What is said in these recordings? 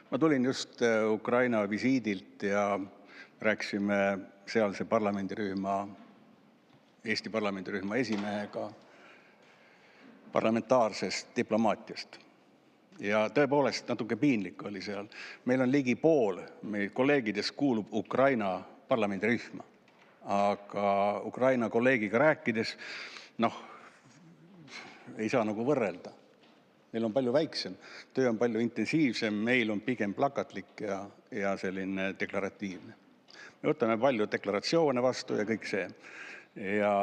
Ma tulin just Ukraina visiidilt ja rääkisime sealse parlamendirühma, Eesti parlamendirühma esimehega parlamentaarsest diplomaatiast. Ja tõepoolest natuke piinlik oli seal. Meil on ligi pool meie kolleegidest kuulub Ukraina parlamendirühma. Aga Ukraina kolleegiga rääkides, ei saa nagu võrrelda. Meil on palju väiksem, töö on palju intensiivsem, meil on pigem plakatlik ja selline deklaratiivne. Me võtame palju deklaratsioone vastu ja kõik see. Ja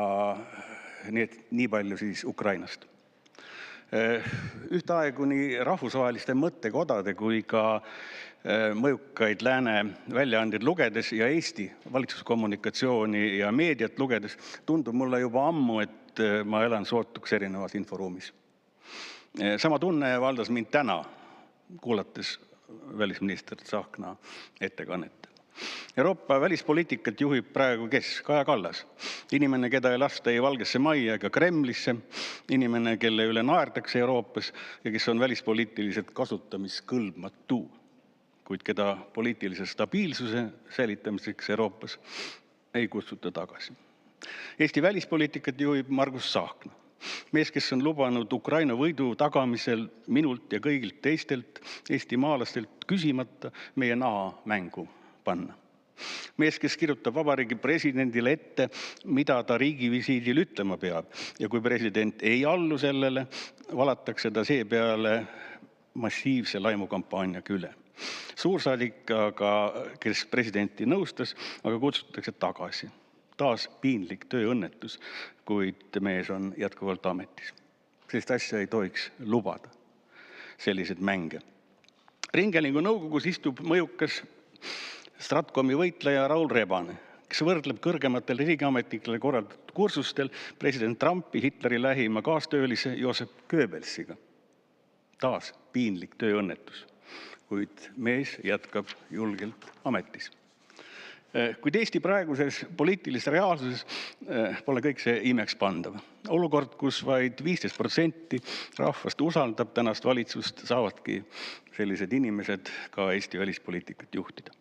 nii palju siis Ukrainast. Ühtaegu nii rahvusvaheliste mõttekodade kui ka mõjukaid lääne väljaandeid lugedes ja Eesti valitsuskommunikatsiooni ja meediat lugedes tundub mulle juba ammu, et ma elan sootuks erinevas inforuumis. Sama tunne valdas mind täna, kuulates välisminister Tsahkna ettekannet. Euroopa välispoliitikat juhib praegu kes? Kaja Kallas. Inimene, keda ei lasta ei Valgesse Majja ega Kremlisse. Inimene, kelle üle naerdakse Euroopas ja kes on välispoliitiliselt kasutamiskõlbmatu, kuid keda poliitilise stabiilsuse säilitamiseks Euroopas ei kutsuta tagasi. Eesti välispoliitikat juhib Margus Tsahkna. Mees, kes on lubanud Ukraina võidu tagamisel minult ja kõigilt teistelt Eesti maalastelt küsimata meie naha mängu panna. Mees, kes kirjutab vabariigi presidendile ette, mida ta riigivisiidil ütlema peab. Ja kui president ei allu sellele, valatakse ta seepeale massiivse laimukampaaniaga üle. Suursaadik, kes presidenti nõustas, aga kutsutakse tagasi. Taas piinlik tööõnnetus, kuid mees on jätkuvalt ametis. Sellist asja ei tohiks lubada, sellised mänge. Ringhäälingu nõukogus istub mõjukas Stratkomi võitleja Raul Rebane, kes võrdleb kõrgematele riigiametnikele korraldatud kursustel president Trumpi Hitleri lähima kaastöölise Joseph Goebbelsiga. Taas piinlik tööõnnetus, kuid mees jätkab julgelt ametis. Kuid Eesti praeguses poliitilises reaalsuses pole kõik see imeks pandav. Olukord, kus vaid 15% rahvast usaldab tänast valitsust, saavadki sellised inimesed ka Eesti välispoliitikat juhtida.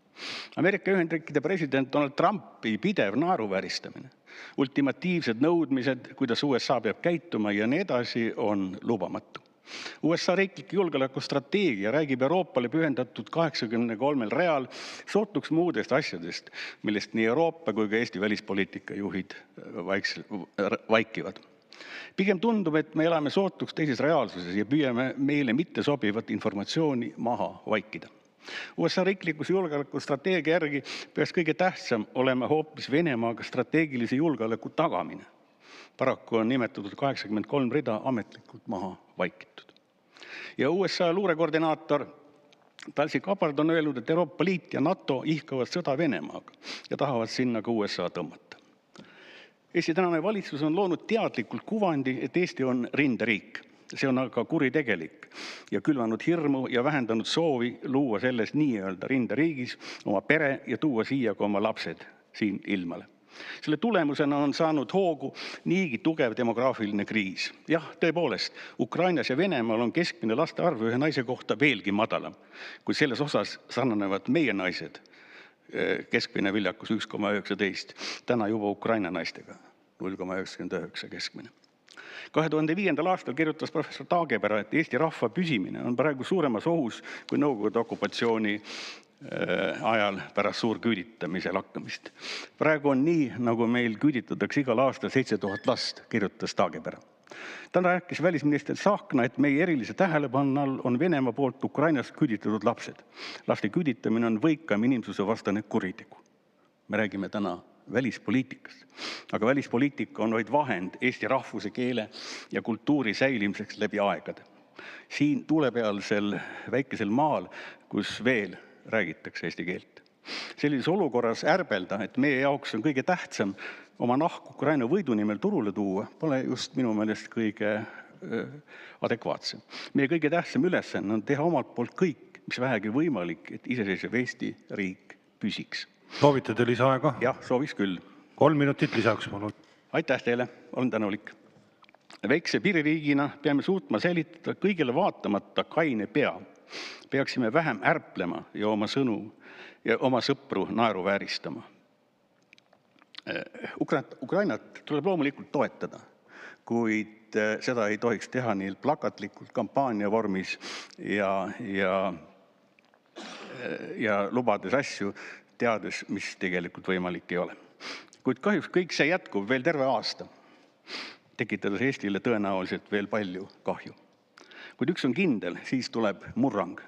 Ameerika Ühendriikide president Donald Trumpi pidev naeruvääristamine, ultimatiivsed nõudmised, kuidas USA peab käituma ja nii edasi, on lubamatu. USA riiklik julgeolekustrateegia räägib Euroopale pühendatud 83 real sootuks muudest asjadest, millest nii Euroopa kui ka Eesti välispoliitika juhid vaikivad. Pigem tundub, et me elame sootuks teises reaalsuses ja püüame meile mitte sobivat informatsiooni maha vaikida. USA riiklikus julgeolekustrateegia järgi peaks kõige tähtsam olema hoopis Venemaaga strateegilise julgeoleku tagamine. Paraku on nimetatud 83 rida ametlikult maha vaikitud. Ja USA luurekoordinaator Talsi Kabard on öelnud, et Euroopa Liit ja NATO ihkavad sõda Venemaaga ja tahavad sinna ka USA tõmmata. Eesti tänane valitsus on loonud teadlikult kuvandi, et Eesti on rinderiik. See on aga kuritegelik ja külvanud hirmu ja vähendanud soovi luua selles nii-öelda rinderiigis oma pere ja tuua siia ka oma lapsed siin ilmale. Selle tulemusena on saanud hoogu niigi tugev demograafiline kriis. Jah, tõepoolest, Ukrainas ja Venemaal on keskmine laste arv ühe naise kohta veelgi madalam, kui selles osas sarnanevad meie naised, keskmine viljakus 1,19, täna juba Ukraina naistega 0,99 keskmine. 2005. aastal kirjutas professor Taagepera, et Eesti rahva püsimine on praegu suuremas ohus kui Nõukogude okupatsiooni ajal pärast suurküüditamise lakkamist. Praegu on nii, nagu meil küüditatakse igal aastal 7000 last, kirjutas Taagepera. Ta rääkis välisminister Tsahkna, et meie erilise tähelepanu all on Venemaa poolt Ukrainast küüditatud lapsed. Laste küüditamine on võikam inimsuse vastane kuritegu. Me räägime täna välispoliitikast. Aga välispoliitika on vaid vahend Eesti rahvuse, keele ja kultuuri säilimiseks läbi aegade. Siin tuulepealsel väikesel maal, kus veel räägitakse eesti keelt. Sellises olukorras ärbelda, et meie jaoks on kõige tähtsam oma nahk Ukraina võidu nimel turule tuua, pole just minu meelest kõige adekvaatsem. Meie kõige tähtsam ülesanne on teha omalt poolt kõik, mis vähegi võimalik, et iseseisev Eesti riik püsiks. Soovite te lisaaega? Jah, sooviks küll. 3 minutit lisaks, palun. Aitäh teile, olen tänulik. Väikse piiririigina peame suutma säilitada kõigile vaatamata kaine pea Peaksime vähem ärplema ja oma sõnu ja oma sõpru naeruvääristama. Ukrainat tuleb loomulikult toetada, kuid seda ei tohiks teha nii plakatlikult kampaania vormis ja lubades asju, teades, mis tegelikult võimalik ei ole. Kuid kahjuks kõik see jätkub veel terve aasta, tekitades Eestile tõenäoliselt veel palju kahju. Kuid üks on kindel, siis tuleb murrang.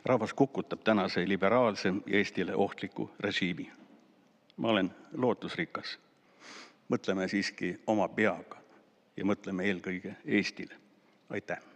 Rahvas kukutab tänase liberaalse ja Eestile ohtliku režiimi. Ma olen lootusrikas. Mõtleme siiski oma peaga ja mõtleme eelkõige Eestile. Aitäh!